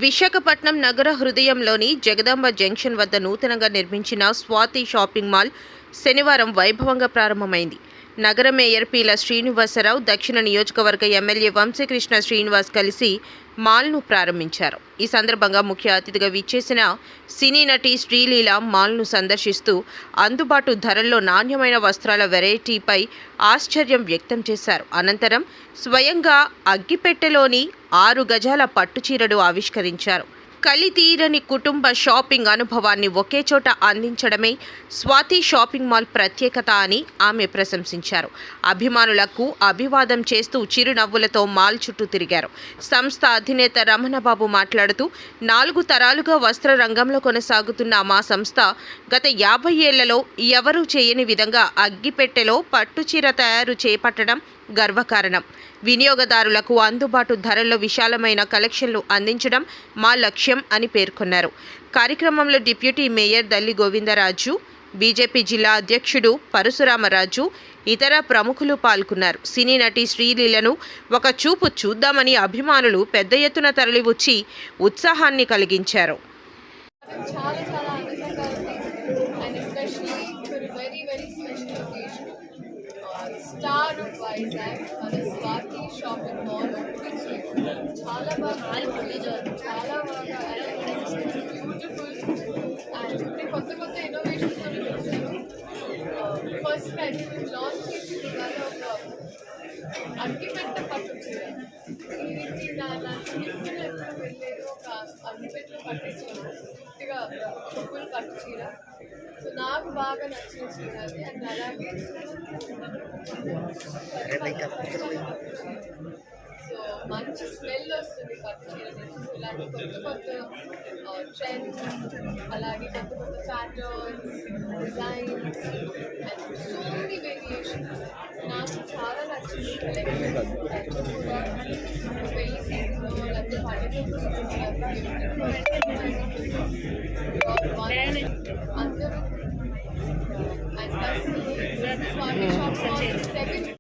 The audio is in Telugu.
విశాఖపట్నం నగర హృదయంలోని జగదాంబ జంక్షన్ వద్ద నూతనంగా నిర్మించిన స్వాతి షాపింగ్ మాల్ శనివారం వైభవంగా ప్రారంభమైంది. నగర మేయర్ పీల శ్రీనివాసరావు, దక్షిణ నియోజకవర్గ ఎమ్మెల్యే వంశీకృష్ణ శ్రీనివాస్ కలిసి మాల్ను ప్రారంభించారు. ఈ సందర్భంగా ముఖ్య అతిథిగా విచ్చేసిన సినీ నటి శ్రీలీల మాల్ను సందర్శిస్తూ అందుబాటు ధరల్లో నాణ్యమైన వస్త్రాల వెరైటీపై ఆశ్చర్యం వ్యక్తం చేశారు. అనంతరం స్వయంగా అగ్గిపెట్టెలోని 6 గజాల పట్టుచీరను ఆవిష్కరించారు. కలితీరని కుటుంబ షాపింగ్ అనుభవాన్ని ఒకే చోట అందించడమే స్వాతి షాపింగ్ మాల్ ప్రత్యేకత అని ఆమె ప్రశంసించారు. అభిమానులకు అభివాదం చేస్తూ చిరునవ్వులతో మాల్ చుట్టూ తిరిగారు. సంస్థ అధినేత రమణబాబు మాట్లాడుతూ 4 తరాలుగా వస్త్ర రంగంలో కొనసాగుతున్న మా సంస్థ గత 50 ఏళ్లలో ఎవరూ చేయని విధంగా అగ్గిపెట్టెలో పట్టుచీర తయారు చేపట్టడం గర్వకారణం. వినియోగదారులకు అందుబాటు ధరల్లో విశాలమైన కలెక్షన్లు అందించడం మా లక్ష్యం అని పేర్కొన్నారు. కార్యక్రమంలో deputy mayor Dalli Govindaraju, BJP జిల్లా అధ్యక్షుడు పరశురామరాజు, ఇతర ప్రముఖులు పాల్గొన్నారు. సినీ నటి శ్రీలీలను ఒక చూపు చూద్దామని అభిమానులు పెద్ద ఎత్తున తరలివచ్చి ఉత్సాహాన్ని కలిగించారు. స్టార్ ఆఫ్ వైజాగ్ మన స్వాతి షాపింగ్ మాల్ చాలా బాగా బ్యూటిఫుల్ అండ్ ఇప్పుడు కొత్త ఇన్నోవేషన్స్ చూసాను. ఫస్ట్ లాంచ్ చేసిన అగ్గిపెట్ట పట్టు చీర ఇది నా చిన్నప్పుడు ఎప్పుడు వెళ్ళలేదు. ఒక అగ్గిపెట్టలో పట్టేసాను పూర్తిగా ఫుల్ పట్టు చీర. సో నాకు బాగా నచ్చిన చీర అది. అండ్ అలాగే సో మంచి స్మెల్ వస్తుంది పట్టు చీర నుంచి. ఇలాంటి కొత్త ట్రెండ్స్, అలాగే కొత్త patterns, designs and so many variations నాకు చాలా నచ్చింది. పెళ్లి సీజన్లో లేకపోతే అందరూ అండ్ స్వాతి షాప్